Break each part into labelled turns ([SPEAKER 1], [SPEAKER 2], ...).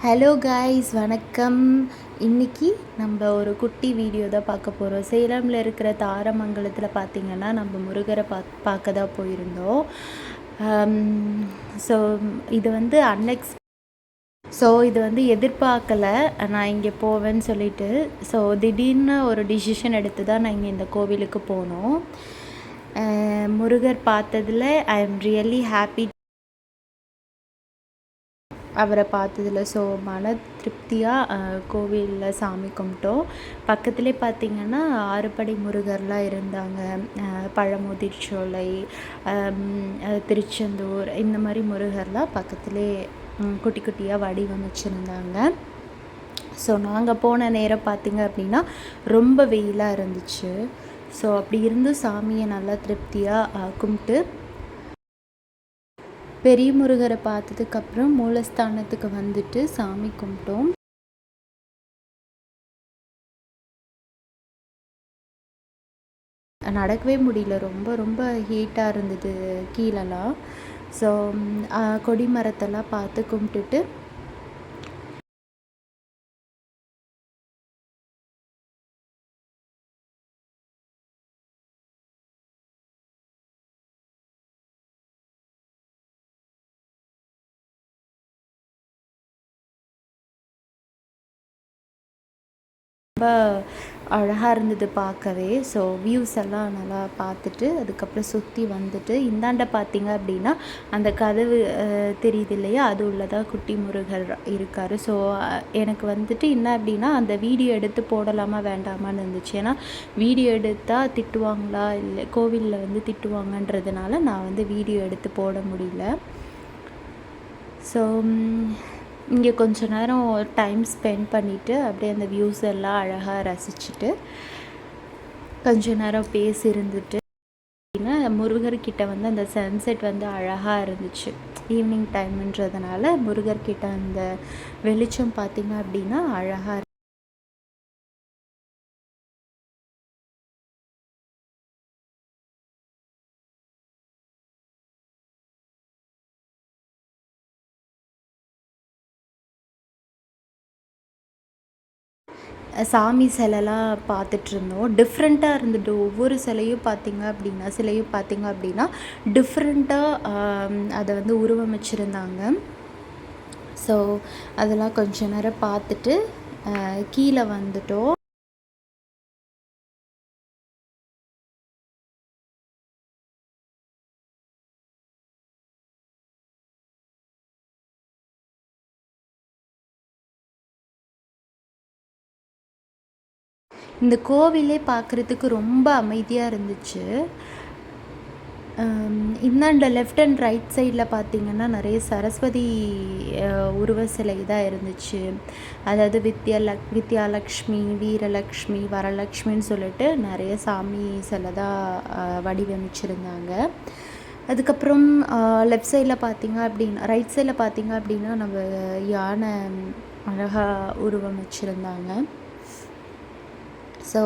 [SPEAKER 1] Hello guys, வணக்கம். இன்றைக்கி நம்ம ஒரு குட்டி வீடியோ தான் பார்க்க போகிறோம். சேலமில் இருக்கிற தாரமங்கலத்தில் பார்த்திங்கன்னா நம்ம முருகரை பார்க்க தான் போயிருந்தோம். ஸோ இது வந்து இது வந்து எதிர்பார்க்கலை நான் இங்கே போவேன்னு சொல்லிட்டு. ஸோ திடீர்னு ஒரு டிசிஷன் எடுத்து தான் நான் இங்கே இந்த கோவிலுக்கு போனோம். முருகர் பார்த்ததில் ஐ எம் ரியலி ஹாப்பி அவரை பார்த்ததில். ஸோ மன திருப்தியாக கோவிலில் சாமி கும்பிட்டோம். பக்கத்துலேயே பார்த்திங்கன்னா ஆறுபடை முருகர்லாம் இருந்தாங்க. பழமுதிர்ச்சோலை, திருச்செந்தூர், இந்த மாதிரி முருகர்லாம் பக்கத்துலேயே குட்டி குட்டியாக வடிவமைச்சிருந்தாங்க. ஸோ நாங்கள் போன நேரம் பார்த்திங்க அப்படின்னா ரொம்ப வெயிலாக இருந்துச்சு. ஸோ அப்படி இருந்தும் சாமியை நல்லா திருப்தியாக கும்பிட்டு பெரிய முருகரை பார்த்ததுக்கப்புறம் மூலஸ்தானத்துக்கு வந்துட்டு சாமி கும்பிட்டோம். நடக்கவே முடியல, ரொம்ப ரொம்ப ஹீட்டாக இருந்தது கீழெல்லாம். ஸோ கொடி மரத்தெல்லாம் பார்த்து கும்பிட்டுட்டு ரொம்ப அழகாக இருந்தது பார்க்கவே. ஸோ வியூஸ் எல்லாம் நல்லா பார்த்துட்டு அதுக்கப்புறம் சுற்றி வந்துட்டு இந்தாண்ட பார்த்திங்க அப்படின்னா அந்த கதவு தெரியுது இல்லையா, அது உள்ளதாக குட்டி முருகர் இருக்கார். ஸோ எனக்கு வந்துட்டு என்ன அப்படின்னா அந்த வீடியோ எடுத்து போடலாமா வேண்டாமான்னு இருந்துச்சு. ஏன்னா வீடியோ எடுத்தால் திட்டுவாங்களா, இல்லை கோவிலில் வந்து திட்டுவாங்கன்றதுனால நான் வந்து வீடியோ எடுத்து போட முடியல. ஸோ இங்கே கொஞ்ச நேரம் டைம் ஸ்பெண்ட் பண்ணிவிட்டு அப்படியே அந்த வியூஸ் எல்லாம் அழகாக ரசிச்சுட்டு கொஞ்ச நேரம் பேசி இருந்துட்டு அப்படின்னா முருகர்கிட்ட வந்து அந்த சன்செட் வந்து அழகாக இருந்துச்சு. ஈவினிங் டைம்ன்றதுனால முருகர்கிட்ட அந்த வெளிச்சம் பார்த்திங்க அப்படின்னா அழகாக சாமி சிலைலாம் பார்த்துட்ருந்தோம். டிஃப்ரெண்ட்டாக இருந்துட்டு ஒவ்வொரு சிலையும் பார்த்திங்க அப்படின்னா டிஃப்ரெண்ட்டாக அதை வந்து உருவமைச்சிருந்தாங்க. ஸோ அதெல்லாம் கொஞ்ச நேரம் பார்த்துட்டு கீழே வந்துட்டோம். இந்த கோவிலே பார்க்குறதுக்கு ரொம்ப அமைதியாக இருந்துச்சு. இந்தாண்ட லெஃப்ட் அண்ட் ரைட் சைடில் பார்த்திங்கன்னா நிறைய சரஸ்வதி உருவ சிலை தான் இருந்துச்சு. அதாவது வித்யாலக்ஷ்மி, வீரலக்ஷ்மி, வரலக்ஷ்மின்னு சொல்லிட்டு நிறைய சாமி சிலை தான் வடிவமைச்சிருந்தாங்க. அதுக்கப்புறம் லெஃப்ட் சைடில் பார்த்திங்க அப்படின்னா ரைட் சைடில் பார்த்திங்க அப்படின்னா நம்ம யானை அழகாக உருவமைச்சிருந்தாங்க. ஸோ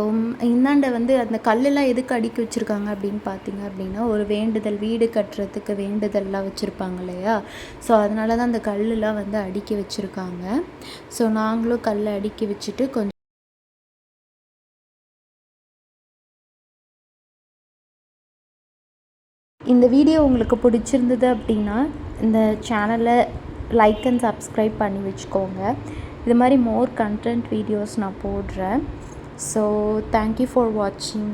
[SPEAKER 1] இந்தாண்ட வந்து அந்த கல்லெல்லாம் எதுக்கு அடுக்கி வச்சுருக்காங்க அப்படின்னு பார்த்திங்க அப்படின்னா ஒரு வேண்டுதல், வீடு கட்டுறதுக்கு வேண்டுதல்லாம் வச்சுருப்பாங்க இல்லையா. ஸோ அதனால தான் அந்த கல்லெலாம் வந்து அடுக்கி வச்சுருக்காங்க. ஸோ நாங்களும் கல்லை அடுக்கி வச்சுட்டு கொஞ்சம் இந்த வீடியோ உங்களுக்கு பிடிச்சிருந்தது அப்படின்னா இந்த சேனலை லைக் அண்ட் சப்ஸ்கிரைப் பண்ணி வச்சுக்கோங்க. இது மாதிரி மோர் கண்டென்ட் வீடியோஸ் நான் போடுறேன். So thank you for watching.